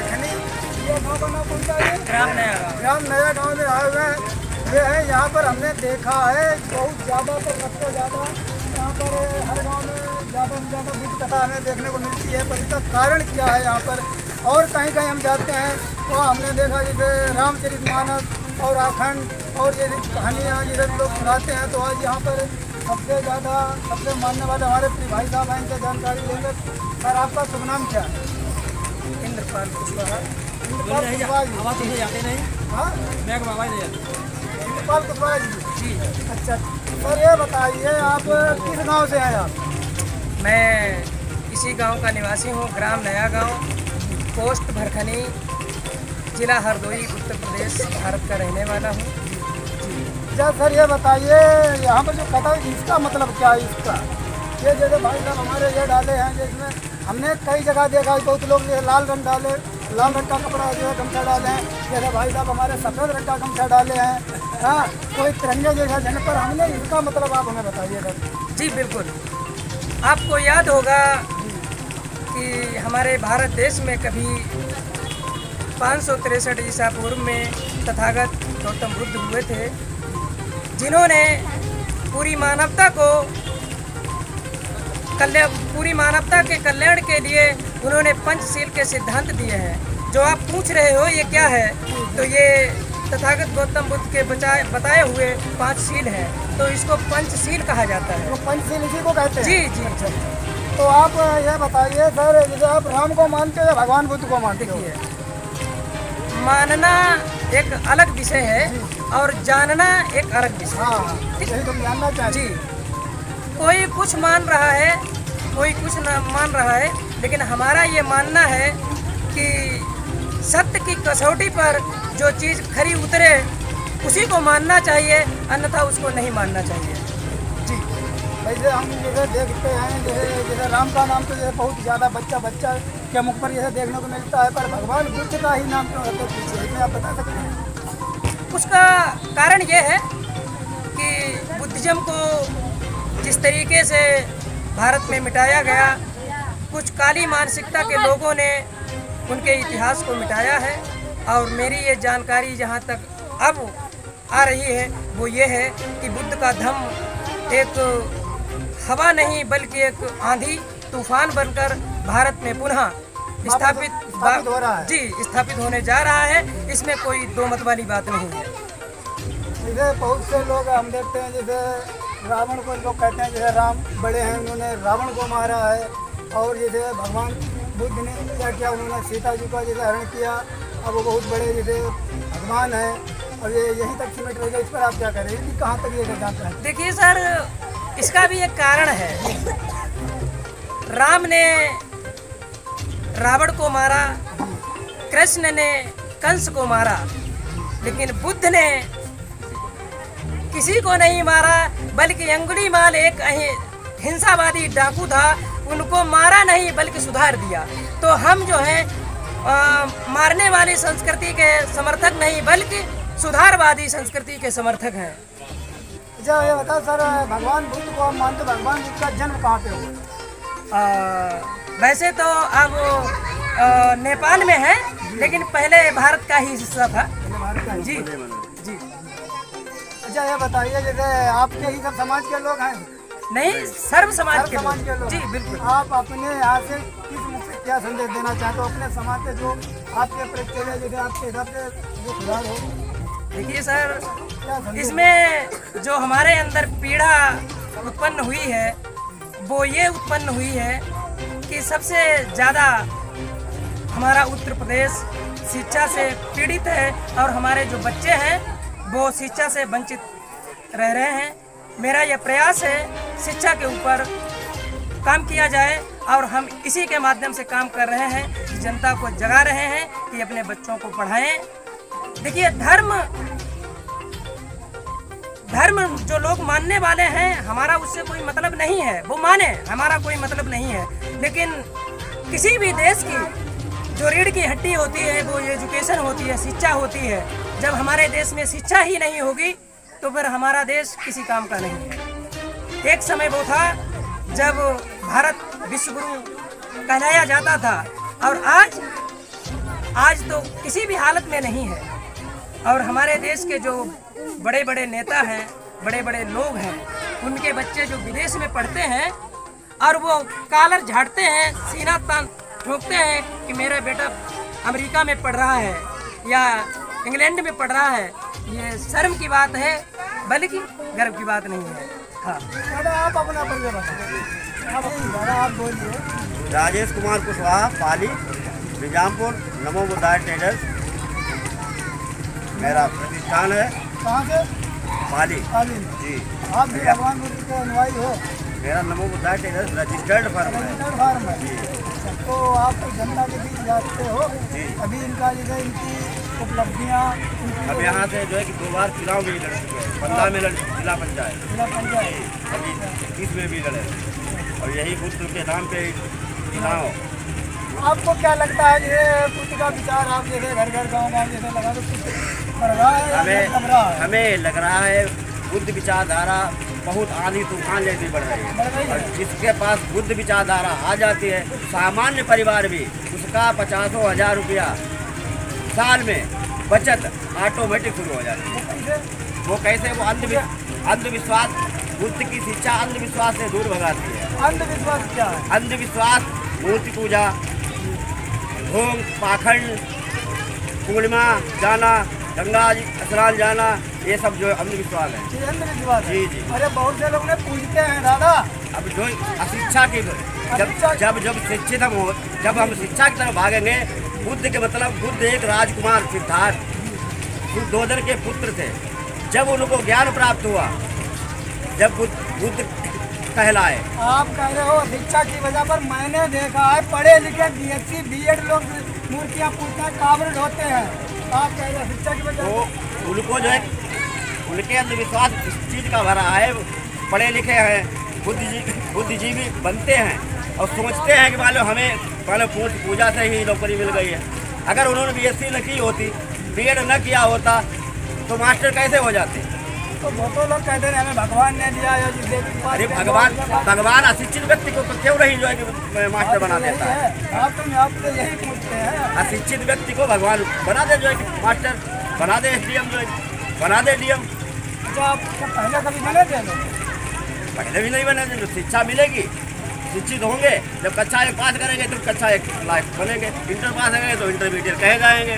भरखनी, ये गाँव का नाम कौन सा है? ग्राम नया गाँव में आए हुए हैं। ये है यहाँ पर हमने देखा है बहुत ज़्यादा, तो सबसे ज़्यादा यहाँ पर हर गांव में ज़्यादा से ज़्यादा बुद्ध कथा हमें देखने को मिलती है। पर इसका कारण क्या है यहाँ पर? और कहीं कहीं हम जाते हैं तो हमने देखा जैसे रामचरितमानस और अखंड और ये कहानियाँ जैसे लोग सुनाते हैं। तो आज यहाँ पर सबसे ज़्यादा सबसे मानने वाले हमारे प्रिय भाई साहब हैं, इनसे जानकारी लेंगे। सर आपका शुभ नाम क्या है? इंद्रपाल कुशवाहा। आवाज़ तुझे जाते नहीं? हाँ, मैं बाबा नहीं जाते। इंद्रपाल कुशवाहा जी। जी अच्छा सर, ये बताइए आप किस गांव से हैं आप? मैं इसी गांव का निवासी हूं, ग्राम नया गांव, पोस्ट भरखनी, जिला हरदोई, उत्तर प्रदेश, भारत का रहने वाला हूं। अच्छा सर, ये बताइए यहाँ पर जो कथा है इसका मतलब क्या है? इसका ये जैसे भाई साहब हमारे ये डाले हैं, जिसमें हमने कई जगह देखा है बहुत लोग ये लाल रंग डाले, लाल रंग का कपड़ा जो है गमछा डाले हैं, जैसे भाई साहब हमारे सफ़ेद रंग का गमछा डाले हैं। हाँ, कोई तिरंगे जैसा झंडे पर हमने, इसका मतलब आप हमें बताइए सर। जी बिल्कुल, आपको याद होगा कि हमारे भारत देश में कभी 563 ईसा पूर्व में तथागत गौतम बुद्ध हुए थे, जिन्होंने पूरी मानवता के कल्याण के लिए उन्होंने पंचशील के सिद्धांत दिए हैं। जो आप पूछ रहे हो ये क्या है, तो ये तथागत गौतम बुद्ध के बताए हुए 5 शील हैं, तो इसको पंचशील कहा जाता है। वो पंचशील इसी को कहते हैं? जी जी जी। तो आप ये बताइए सर, जैसे आप राम को मानते हो या भगवान बुद्ध को मानते हो? मानना एक अलग विषय है और जानना एक अलग विषय। हाँ, यही तुम जानना चाहिए। जी, कोई कुछ मान रहा है, कोई कुछ ना मान रहा है, लेकिन हमारा ये मानना है कि सत्य की कसौटी पर जो चीज़ खरी उतरे उसी को मानना चाहिए, अन्यथा उसको नहीं मानना चाहिए। जी, वैसे हम जैसे देखते हैं जैसे राम का नाम तो जैसे बहुत ज़्यादा बच्चा के मुख पर जैसे देखने को मिलता है, पर भगवान बुद्ध का ही नाम क्यों रखते पीछे, इसमें आप बता सकते हैं? उसका कारण ये है कि बुद्धिज़्म को जिस तरीके से भारत में मिटाया गया, कुछ काली मानसिकता के लोगों ने उनके इतिहास को मिटाया है। और मेरी ये जानकारी जहाँ तक अब आ रही है वो ये है कि बुद्ध का धम्म एक हवा नहीं बल्कि एक आंधी तूफान बनकर भारत में पुनः स्थापित हो रहा है। जी, स्थापित होने जा रहा है। इसमें कोई दो मत वाली बात नहीं है। जैसे बहुत से लोग हम देखते हैं, जैसे रावण को लोग कहते हैं जैसे राम बड़े हैं, उन्होंने रावण को मारा है, और जैसे भगवान बुद्ध ने क्या किया, उन्होंने सीता जी का जैसे हरण किया, अब वो बहुत बड़े जैसे भगवान है, और ये यहीं तक सिमट रहेगा। इस पर आप क्या करें कि कहाँ तक ये जानते हैं? देखिए सर, इसका भी एक कारण है। राम ने रावण को मारा, कृष्ण ने कंस को मारा, लेकिन बुद्ध ने किसी को नहीं मारा, बल्कि अंगुलीमाल एक हिंसावादी डाकू था, उनको मारा नहीं बल्कि सुधार दिया। तो हम जो है मारने वाली संस्कृति के समर्थक नहीं बल्कि सुधारवादी संस्कृति के समर्थक हैं। अच्छा ये बताओ सर, भगवान बुद्ध को हम मानते, भगवान बुद्ध का जन्म कहाँ पे हुआ? वैसे तो अब नेपाल में है, लेकिन पहले भारत का ही हिस्सा था। भारत का जी जी। अच्छा ये बताइए, जैसे आपके ही सब समाज के लोग हैं? नहीं, सर्व समाज के लोग। जी बिल्कुल। आप अपने यहाँ से किस मुख से क्या संदेश देना चाहते हो अपने समाज से, जो आपके प्रत्येक जैसे आपके हिसाब से जो सुधार हो? देखिए सर, इसमें जो हमारे अंदर पीड़ा उत्पन्न हुई है वो ये उत्पन्न हुई है कि सबसे ज़्यादा हमारा उत्तर प्रदेश शिक्षा से पीड़ित है, और हमारे जो बच्चे हैं वो शिक्षा से वंचित रह रहे हैं। मेरा यह प्रयास है शिक्षा के ऊपर काम किया जाए, और हम इसी के माध्यम से काम कर रहे हैं कि जनता को जगा रहे हैं कि अपने बच्चों को पढ़ाएं। देखिए, धर्म जो लोग मानने वाले हैं, हमारा उससे कोई मतलब नहीं है, वो माने, हमारा कोई मतलब नहीं है। लेकिन किसी भी देश की जो रीढ़ की हड्डी होती है वो एजुकेशन होती है, शिक्षा होती है। जब हमारे देश में शिक्षा ही नहीं होगी तो फिर हमारा देश किसी काम का नहीं है। एक समय वो था जब भारत विश्व गुरु कहलाया जाता था, और आज तो किसी भी हालत में नहीं है। और हमारे देश के जो बड़े बड़े नेता हैं, बड़े बड़े लोग हैं, उनके बच्चे जो विदेश में पढ़ते हैं और वो कॉलर झाड़ते हैं, सीना तान ठोकते हैं कि मेरा बेटा अमेरिका में पढ़ रहा है या इंग्लैंड में पढ़ रहा है, ये शर्म की बात है, बल्कि गर्व की बात नहीं है। हाँ दादा आप अपना परिचय बताइए। दादा आप बोलिए। राजेश कुमार कुशवाहा, पाली, निजामपुर, नमो बुद्धाय ट्रेडर्स मेरा प्रतिष्ठान है। कहाँ से? पाली पाली में। जी। आप भी भगवान बुद्ध के अनुयायी हो? मेरा नमो बुद्धाय ट्रेडर्स रजिस्टर्ड फर्म है। रजिस्टर्ड फार्म है। तो आप जनता के बीच जाते हो जी। अभी इनका जैसे इनकी उपलब्धियाँ, अब यहाँ से जो है कि 2 बार चुनाव भी लड़ चुके हैं। 15 में जिला पंचायत, जिला पंचायत, अभी 30 में भी लड़े और यही बुद्ध के नाम पे चुनाव। आपको क्या लगता है ये बुद्ध का विचार आप जैसे घर घर गाँव गाँव जैसे लगा तो कुछ बढ़ रहा है या कम रहा है? हमें लग रहा है बुद्ध विचारधारा बहुत आंधी तूफान जैसी बढ़ रही है और जिसके पास बुद्ध विचारधारा आ जाती है, सामान्य परिवार भी उसका 50,000 रुपया साल में बचत ऑटोमेटिक शुरू हो जाती है। वो कैसे? वो अंधविश्वास, बुद्ध की शिक्षा अंधविश्वास से दूर भगाती है। अंधविश्वास क्या है? अंधविश्वास, मूर्ति पूजा, ढोंग, पाखंड, पूर्णिमा जाना, गंगा जी स्नान जाना, ये सब जो अंधविश्वास है। ये अंधविश्वास है? जी जी। अरे बहुत से लोग ने पूजते हैं दादा। अब जो अशिक्षा की जब शिक्षित हम हो, जब हम शिक्षा की तरफ भागेंगे, बुद्ध के मतलब बुद्ध एक राजकुमार सिद्धार्थ शुद्धोधन के पुत्र थे। जब उनको ज्ञान प्राप्त हुआ, जब बुद्ध कहलाए। आप कह रहे हो शिक्षा की वजह पर मैंने देखा है पढ़े लिखे BSc BEd लोग मूर्तियाँ पूजते काबिल होते हैं। आप कह रहे हो शिक्षा की वजह तो उनको जो है उनके अंधविश्वास इस चीज़ का भरा है। पढ़े लिखे हैं, बुद्धिजीवी बनते हैं और सोचते हैं कि मान लो हमें पूजा से ही नौकरी मिल गई है। अगर उन्होंने BSc न की होती, BEd न किया होता तो मास्टर कैसे हो जाते? तो बहुत लोग कहते हैं हमें भगवान ने दिया है। अरे भगवान अशिक्षित व्यक्ति को क्यों नहीं जो है कि मास्टर बना देता है? आप तो यही पूछते हैं। अशिक्षित व्यक्ति को भगवान बना दे, जो है कि मास्टर बना दे, SDM जो है बना दे, DM। अच्छा आप पहले कभी बने थे? पहले भी नहीं बने थे। तो शिक्षा मिलेगी, शिक्षित होंगे, जब कक्षा 1 पास करेंगे तो कक्षा 1 लायक बनेंगे, इंटर पास करेंगे तो इंटरमीडिएट कहे जाएंगे।